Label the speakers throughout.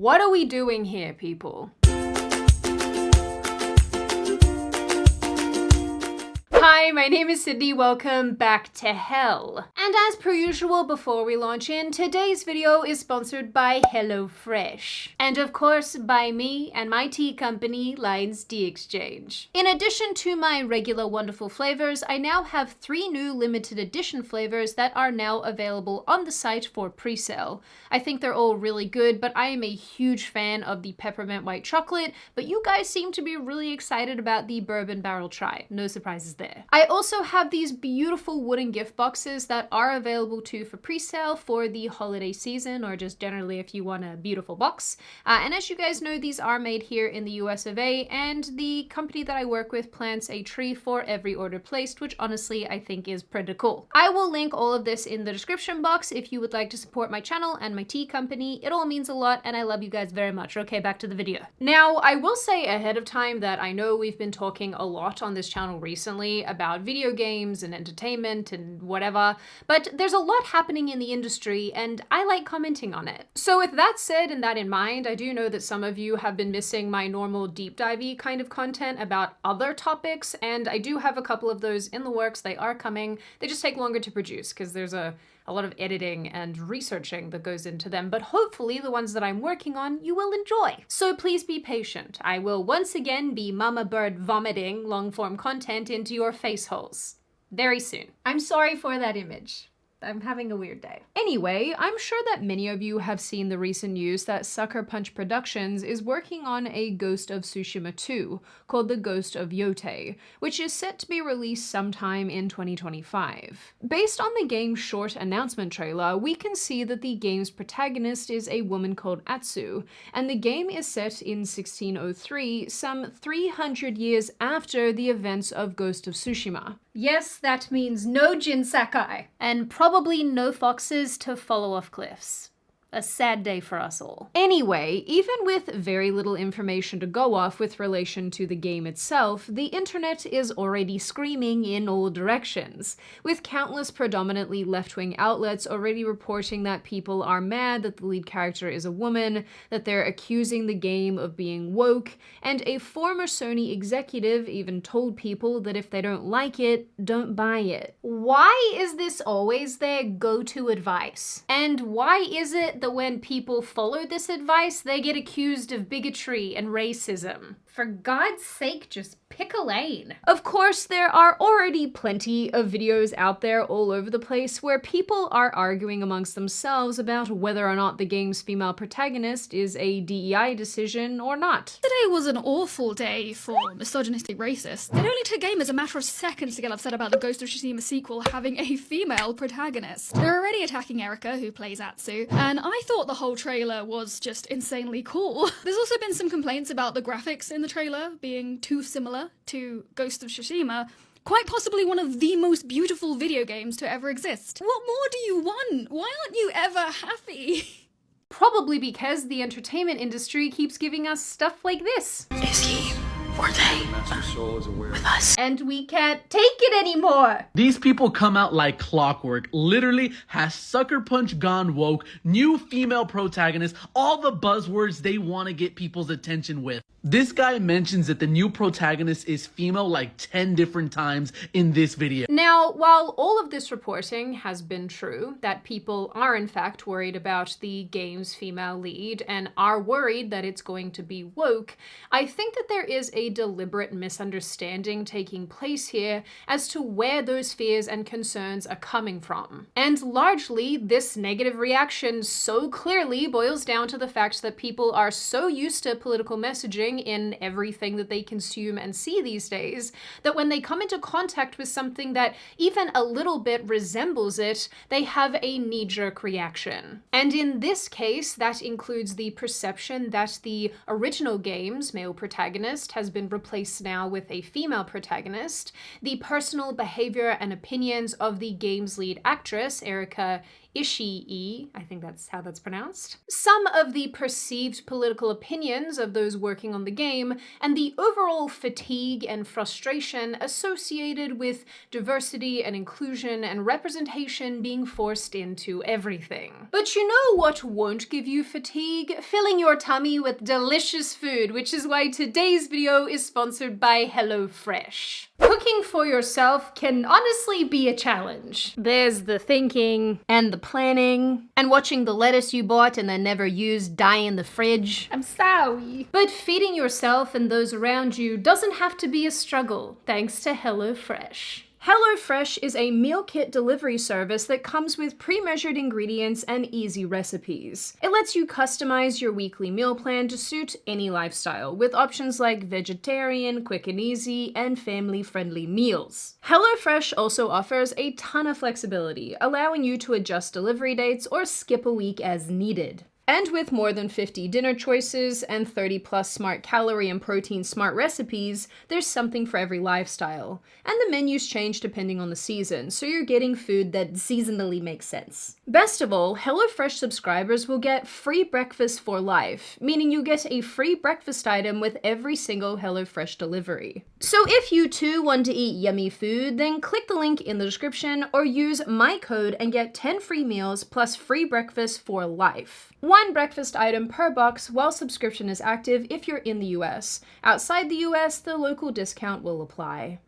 Speaker 1: What are we doing here, people? Hi, my name is Sydney, welcome back to hell. And as per usual, before we launch in, today's video is sponsored by HelloFresh. And of course, by me and my tea company, Lions Tea Exchange. In addition to my regular wonderful flavors, I now have 3 new limited edition flavors that are now available on the site for pre-sale. I think they're all really good, but I am a huge fan of the peppermint white chocolate, but you guys seem to be really excited about the bourbon barrel try. No surprises there. I also have these beautiful wooden gift boxes that are available too for pre-sale for the holiday season, or just generally if you want a beautiful box. And as you guys know, these are made here in the US of A, and the company that I work with plants a tree for every order placed, which honestly I think is pretty cool. I will link all of this in the description box if you would like to support my channel and my tea company. It all means a lot and I love you guys very much. Okay, back to the video. Now, I will say ahead of time that I know we've been talking a lot on this channel recently about video games and entertainment and whatever, but there's a lot happening in the industry and I like commenting on it. So with that said and that in mind, I do know that some of you have been missing my normal deep divey kind of content about other topics, and I do have a couple of those in the works. They are coming. They just take longer to produce because there's a lot of editing and researching that goes into them, but hopefully the ones that I'm working on you will enjoy. So please be patient. I will once again be mama bird vomiting long-form content into your face holes very soon. I'm sorry for that image. I'm having a weird day. Anyway, I'm sure that many of you have seen the recent news that Sucker Punch Productions is working on a Ghost of Tsushima 2 called The Ghost of Yotei, which is set to be released sometime in 2025. Based on the game's short announcement trailer, we can see that the game's protagonist is a woman called Atsu, and the game is set in 1603, some 300 years after the events of Ghost of Tsushima. Yes, that means no Jin Sakai, and probably no foxes to follow off cliffs. A sad day for us all. Anyway, even with very little information to go off with relation to the game itself, the internet is already screaming in all directions, with countless predominantly left-wing outlets already reporting that people are mad that the lead character is a woman, that they're accusing the game of being woke, and a former Sony executive even told people that if they don't like it, don't buy it. Why is this always their go-to advice? And why is it that when people follow this advice, they get accused of bigotry and racism? For God's sake, just pick a lane. Of course, there are already plenty of videos out there all over the place where people are arguing amongst themselves about whether or not the game's female protagonist is a DEI decision or not.
Speaker 2: Today was an awful day for misogynistic racists. It only took gamers a matter of seconds to get upset about the Ghost of Tsushima sequel having a female protagonist. They're already attacking Erika, who plays Atsu, and I thought the whole trailer was just insanely cool. There's also been some complaints about the graphics in the trailer being too similar to Ghost of Tsushima, quite possibly one of the most beautiful video games to ever exist. What more do you want? Why aren't you ever happy?
Speaker 1: Probably because the entertainment industry keeps giving us stuff like this.
Speaker 2: Is he or they with us?
Speaker 1: And we can't take it anymore!
Speaker 3: These people come out like clockwork. Literally, has Sucker Punch gone woke, new female protagonist, all the buzzwords they want to get people's attention with. This guy mentions that the new protagonist is female like 10 different times in this video.
Speaker 1: Now, while all of this reporting has been true, that people are in fact worried about the game's female lead and are worried that it's going to be woke, I think that there is a deliberate misunderstanding taking place here as to where those fears and concerns are coming from. And largely, this negative reaction so clearly boils down to the fact that people are so used to political messaging in everything that they consume and see these days, that when they come into contact with something that even a little bit resembles it, they have a knee-jerk reaction. And in this case, that includes the perception that the original game's male protagonist has been replaced now with a female protagonist, the personal behavior and opinions of the game's lead actress, Erika, Ishii, I think that's how that's pronounced, some of the perceived political opinions of those working on the game, and the overall fatigue and frustration associated with diversity and inclusion and representation being forced into everything. But you know what won't give you fatigue? Filling your tummy with delicious food, which is why today's video is sponsored by HelloFresh. Cooking for yourself can honestly be a challenge. There's the thinking, and the planning, and watching the lettuce you bought and then never used die in the fridge. I'm sorry. But feeding yourself and those around you doesn't have to be a struggle, thanks to HelloFresh. HelloFresh is a meal kit delivery service that comes with pre-measured ingredients and easy recipes. It lets you customize your weekly meal plan to suit any lifestyle, with options like vegetarian, quick and easy, and family-friendly meals. HelloFresh also offers a ton of flexibility, allowing you to adjust delivery dates or skip a week as needed. And with more than 50 dinner choices and 30 plus smart calorie and protein smart recipes, there's something for every lifestyle. And the menus change depending on the season, so you're getting food that seasonally makes sense. Best of all, HelloFresh subscribers will get free breakfast for life, meaning you get a free breakfast item with every single HelloFresh delivery. So if you too want to eat yummy food, then click the link in the description or use my code and get 10 free meals plus free breakfast for life. One breakfast item per box while subscription is active if you're in the US. Outside the US, the local discount will apply.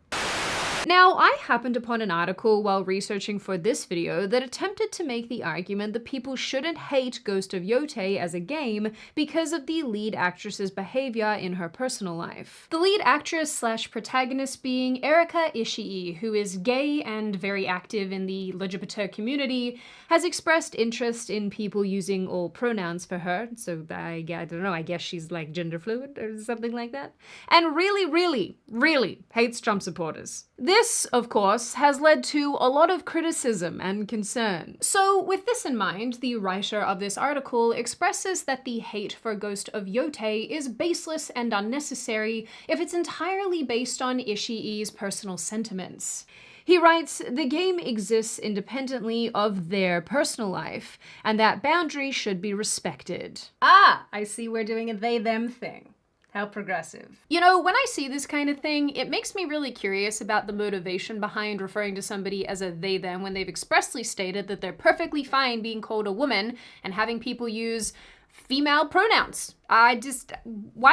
Speaker 1: Now, I happened upon an article while researching for this video that attempted to make the argument that people shouldn't hate Ghost of Yotei as a game because of the lead actress's behavior in her personal life. The lead actress slash protagonist being Erika Ishii, who is gay and very active in the LGBT community, has expressed interest in people using all pronouns for her, so I don't know, I guess she's like gender fluid or something like that, and really hates Trump supporters. This, of course, has led to a lot of criticism and concern. So with this in mind, the writer of this article expresses that the hate for Ghost of Yotei is baseless and unnecessary if it's entirely based on Ishii's personal sentiments. He writes, the game exists independently of their personal life, and that boundary should be respected. Ah, I see we're doing a they-them thing. How progressive. You know, when I see this kind of thing, it makes me really curious about the motivation behind referring to somebody as a they-them when they've expressly stated that they're perfectly fine being called a woman and having people use female pronouns. Why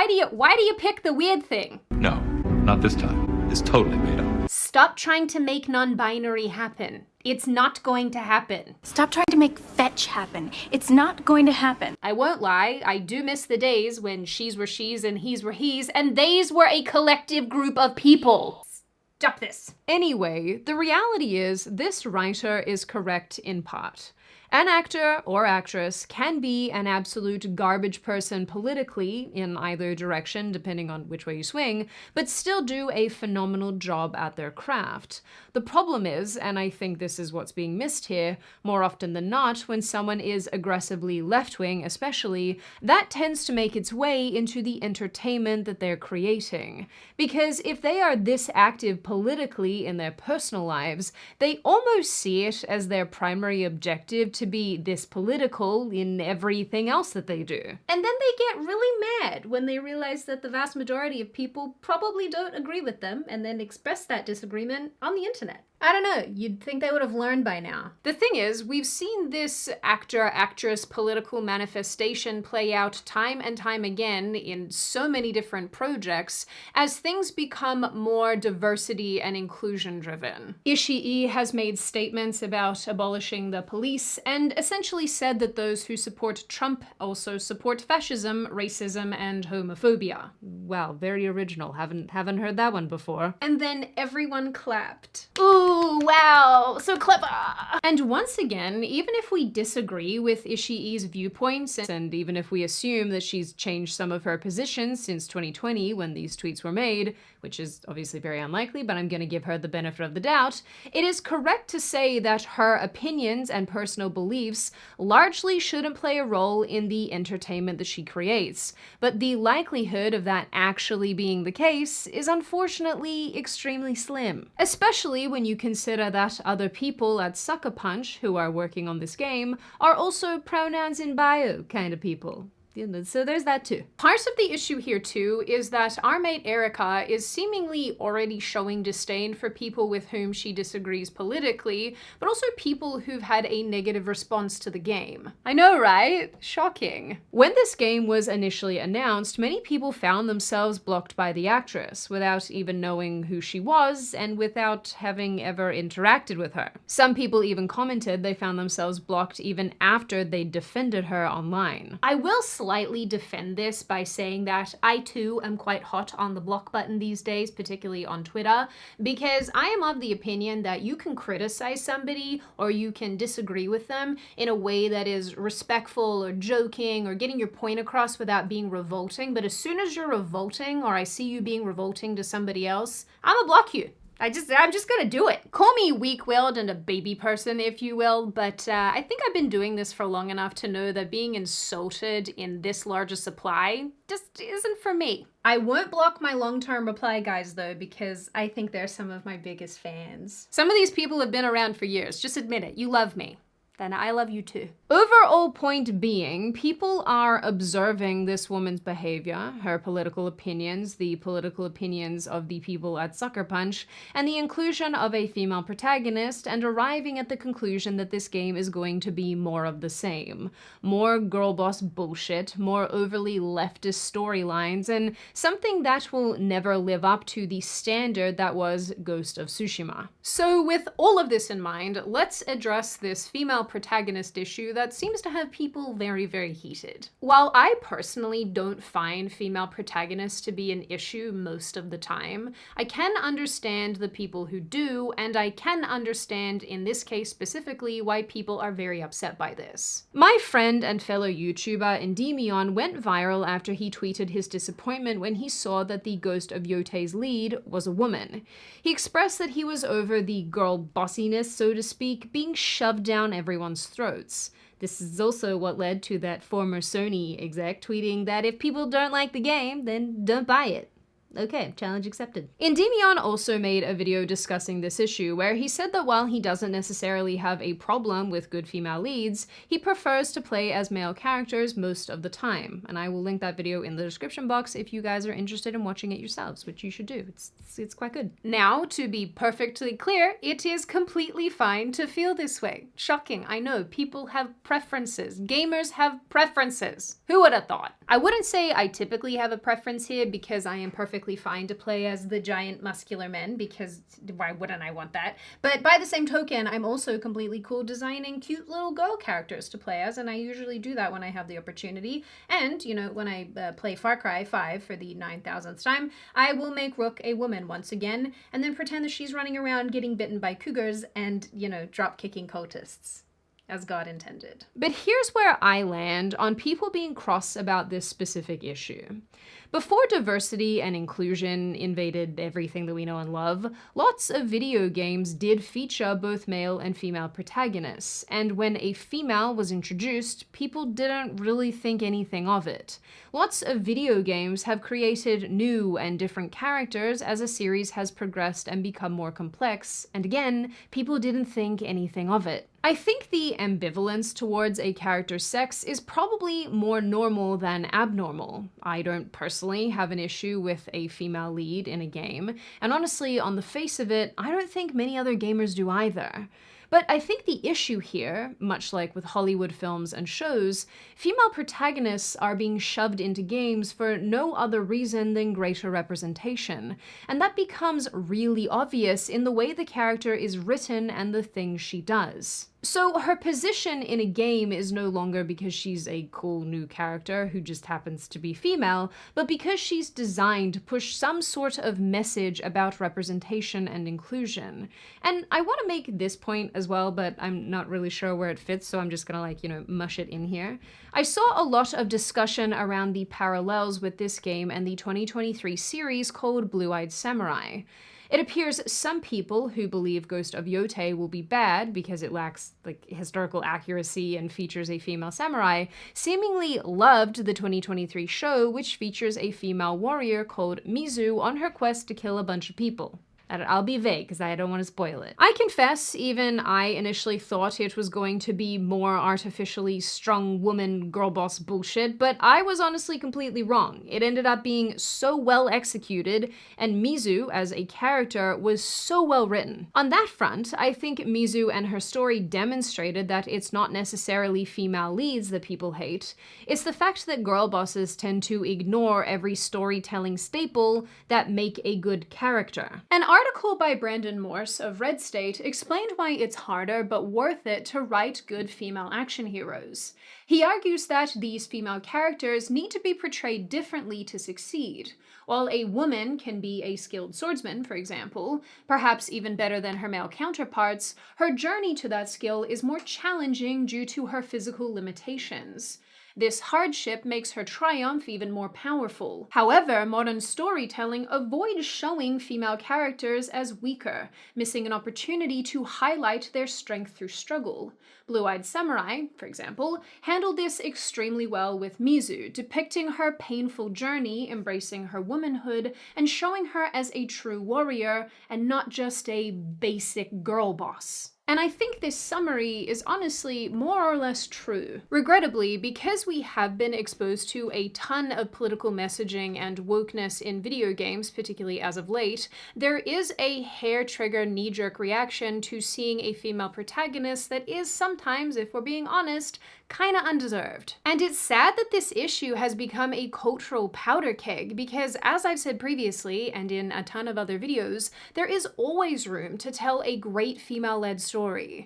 Speaker 1: do you pick the weird thing?
Speaker 4: No, not this time. It's totally made up.
Speaker 1: Stop trying to make non-binary happen. It's not going to happen.
Speaker 5: Stop trying to make fetch happen. It's not going to happen.
Speaker 1: I won't lie, I do miss the days when she's were she's and he's were he's, and theys were a collective group of people. Stop this. Anyway, the reality is this writer is correct in part. An actor or actress can be an absolute garbage person politically, in either direction, depending on which way you swing, but still do a phenomenal job at their craft. The problem is, and I think this is what's being missed here, more often than not, when someone is aggressively left-wing especially, that tends to make its way into the entertainment that they're creating. Because if they are this active politically in their personal lives, they almost see it as their primary objective to be this political in everything else that they do. And then they get really mad when they realize that the vast majority of people probably don't agree with them and then express that disagreement on the internet. I don't know, you'd think they would have learned by now. The thing is, we've seen this actor-actress political manifestation play out time and time again in so many different projects as things become more diversity and inclusion driven. Ishii has made statements about abolishing the police and essentially said that those who support Trump also support fascism, racism, and homophobia. Wow, very original. Haven't heard that one before. And then everyone clapped. Ooh, wow, so clever! And once again, even if we disagree with Ishii's viewpoints, and even if we assume that she's changed some of her positions since 2020 when these tweets were made, which is obviously very unlikely, but I'm gonna give her the benefit of the doubt, it is correct to say that her opinions and personal beliefs largely shouldn't play a role in the entertainment that she creates. But the likelihood of that actually being the case is unfortunately extremely slim, especially when you consider that other people at Sucker Punch who are working on this game are also pronouns in bio kind of people. So there's that too. Part of the issue here too is that our mate Erica is seemingly already showing disdain for people with whom she disagrees politically, but also people who've had a negative response to the game. I know, right? Shocking. When this game was initially announced, many people found themselves blocked by the actress without even knowing who she was and without having ever interacted with her. Some people even commented they found themselves blocked even after they defended her online. I will slightly defend this by saying that I too am quite hot on the block button these days, particularly on Twitter, because I am of the opinion that you can criticize somebody or you can disagree with them in a way that is respectful or joking or getting your point across without being revolting, but as soon as you're revolting or I see you being revolting to somebody else, I'm gonna block you. I'm just gonna do it. Call me weak-willed and a baby person, if you will, but I think I've been doing this for long enough to know that being insulted in this large a supply just isn't for me. I won't block my long-term reply guys though, because I think they're some of my biggest fans. Some of these people have been around for years, just admit it, you love me. Then I love you too. Overall point being, people are observing this woman's behavior, her political opinions, the political opinions of the people at Sucker Punch, and the inclusion of a female protagonist, and arriving at the conclusion that this game is going to be more of the same. More girl boss bullshit, more overly leftist storylines, and something that will never live up to the standard that was Ghost of Tsushima. So with all of this in mind, let's address this female protagonist issue that seems to have people very, very heated. While I personally don't find female protagonists to be an issue most of the time, I can understand the people who do, and I can understand in this case specifically why people are very upset by this. My friend and fellow YouTuber Endymion went viral after he tweeted his disappointment when he saw that the Ghost of Yotei's lead was a woman. He expressed that he was over the girl bossiness, so to speak, being shoved down everyone's throats. This is also what led to that former Sony exec tweeting that if people don't like the game, then don't buy it. Okay, challenge accepted. Endymion also made a video discussing this issue where he said that while he doesn't necessarily have a problem with good female leads, he prefers to play as male characters most of the time. And I will link that video in the description box if you guys are interested in watching it yourselves, which you should do. It's quite good. Now, to be perfectly clear, it is completely fine to feel this way. Shocking, I know, people have preferences. Gamers have preferences. Who would have thought? I wouldn't say I typically have a preference here because I am perfectly fine to play as the giant muscular men, because why wouldn't I want that? But by the same token, I'm also completely cool designing cute little girl characters to play as, and I usually do that when I have the opportunity. And, you know, when I play Far Cry 5 for the 9,000th time, I will make Rook a woman once again, and then pretend that she's running around getting bitten by cougars and, you know, drop-kicking cultists. As God intended. But here's where I land on people being cross about this specific issue. Before diversity and inclusion invaded everything that we know and love, lots of video games did feature both male and female protagonists, and when a female was introduced, people didn't really think anything of it. Lots of video games have created new and different characters as a series has progressed and become more complex, and again, people didn't think anything of it. I think the ambivalence towards a character's sex is probably more normal than abnormal. I don't personally have an issue with a female lead in a game, and honestly, on the face of it, I don't think many other gamers do either. But I think the issue here, much like with Hollywood films and shows, female protagonists are being shoved into games for no other reason than greater representation, and that becomes really obvious in the way the character is written and the things she does. So her position in a game is no longer because she's a cool new character who just happens to be female, but because she's designed to push some sort of message about representation and inclusion. And I want to make this point as well, but I'm not really sure where it fits, so I'm just gonna mush it in here. I saw a lot of discussion around the parallels with this game and the 2023 series called Blue-Eyed Samurai. It appears some people who believe Ghost of Yotei will be bad because it lacks historical accuracy and features a female samurai seemingly loved the 2023 show, which features a female warrior called Mizu on her quest to kill a bunch of people. I'll be vague because I don't want to spoil it. I confess, even I initially thought it was going to be more artificially strong woman girl boss bullshit, but I was honestly completely wrong. It ended up being so well executed, and Mizu as a character was so well written. On that front, I think Mizu and her story demonstrated that it's not necessarily female leads that people hate. It's the fact that girl bosses tend to ignore every storytelling staple that make a good character. An article by Brandon Morse of Red State explained why it's harder but worth it to write good female action heroes. He argues that these female characters need to be portrayed differently to succeed. While a woman can be a skilled swordsman, for example, perhaps even better than her male counterparts, her journey to that skill is more challenging due to her physical limitations. This hardship makes her triumph even more powerful. However, modern storytelling avoids showing female characters as weaker, missing an opportunity to highlight their strength through struggle. Blue-Eyed Samurai, for example, handled this extremely well with Mizu, depicting her painful journey, embracing her womanhood, and showing her as a true warrior and not just a basic girl boss. And I think this summary is honestly more or less true. Regrettably, because we have been exposed to a ton of political messaging and wokeness in video games, particularly as of late, there is a hair-trigger knee-jerk reaction to seeing a female protagonist that is sometimes, if we're being honest, kinda undeserved. And it's sad that this issue has become a cultural powder keg because, as I've said previously, and in a ton of other videos, there is always room to tell a great female-led story.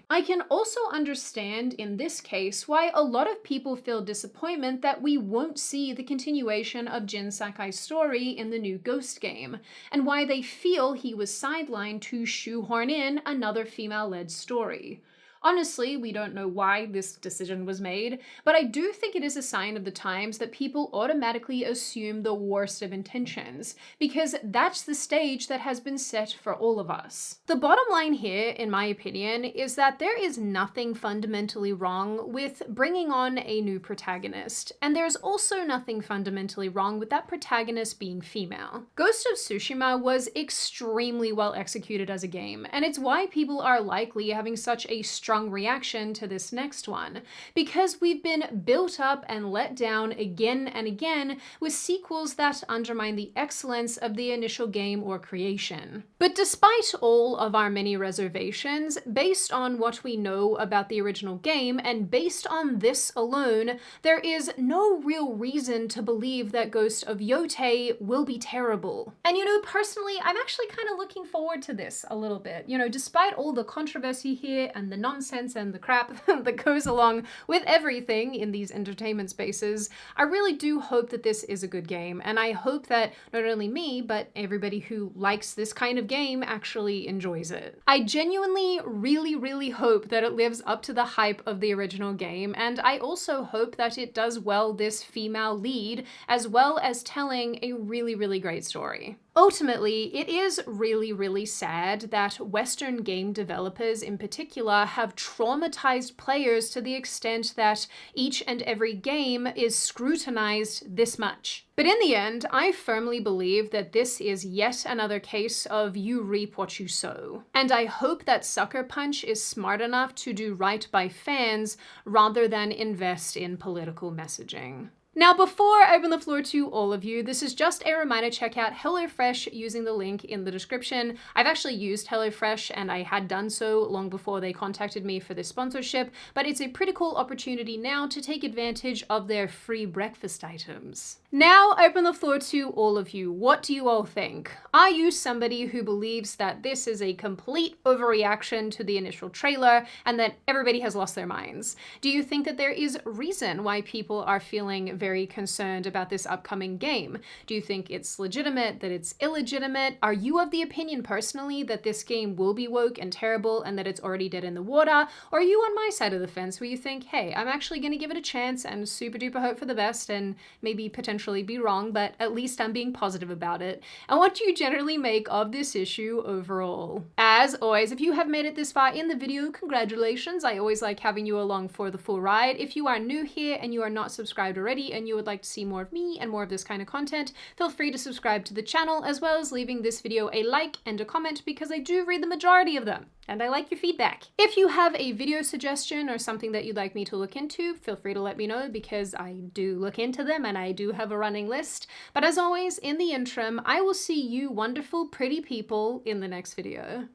Speaker 1: I can also understand in this case why a lot of people feel disappointment that we won't see the continuation of Jin Sakai's story in the new Ghost game, and why they feel he was sidelined to shoehorn in another female-led story. Honestly, we don't know why this decision was made, but I do think it is a sign of the times that people automatically assume the worst of intentions, because that's the stage that has been set for all of us. The bottom line here, in my opinion, is that there is nothing fundamentally wrong with bringing on a new protagonist, and there's also nothing fundamentally wrong with that protagonist being female. Ghost of Tsushima was extremely well executed as a game, and it's why people are likely having such a strong reaction to this next one, because we've been built up and let down again and again with sequels that undermine the excellence of the initial game or creation. But despite all of our many reservations, based on what we know about the original game and based on this alone, there is no real reason to believe that Ghost of Yotei will be terrible. And personally, I'm actually kind of looking forward to this a little bit. Despite all the controversy here and the nonsense and the crap that goes along with everything in these entertainment spaces, I really do hope that this is a good game, and I hope that not only me, but everybody who likes this kind of game actually enjoys it. I genuinely really hope that it lives up to the hype of the original game, and I also hope that it does well this female lead, as well as telling a really great story. Ultimately, it is really sad that Western game developers in particular have traumatized players to the extent that each and every game is scrutinized this much. But in the end, I firmly believe that this is yet another case of you reap what you sow. And I hope that Sucker Punch is smart enough to do right by fans rather than invest in political messaging. Now, before I open the floor to all of you, this is just a reminder, check out HelloFresh using the link in the description. I've actually used HelloFresh and I had done so long before they contacted me for this sponsorship, but it's a pretty cool opportunity now to take advantage of their free breakfast items. Now, I open the floor to all of you. What do you all think? Are you somebody who believes that this is a complete overreaction to the initial trailer and that everybody has lost their minds? Do you think that there is reason why people are feeling very concerned about this upcoming game? Do you think it's legitimate, that it's illegitimate? Are you of the opinion personally that this game will be woke and terrible and that it's already dead in the water? Or are you on my side of the fence where you think, hey, I'm actually going to give it a chance and super duper hope for the best and maybe potentially potentially be wrong, but at least I'm being positive about it. And what do you generally make of this issue overall? As always, if you have made it this far in the video, congratulations. I always like having you along for the full ride. If you are new here and you are not subscribed already and you would like to see more of me and more of this kind of content, feel free to subscribe to the channel, as well as leaving this video a like and a comment, because I do read the majority of them and I like your feedback. If you have a video suggestion or something that you'd like me to look into, feel free to let me know, because I do look into them and I do have a running list. But as always, in the interim, I will see you wonderful, pretty people in the next video.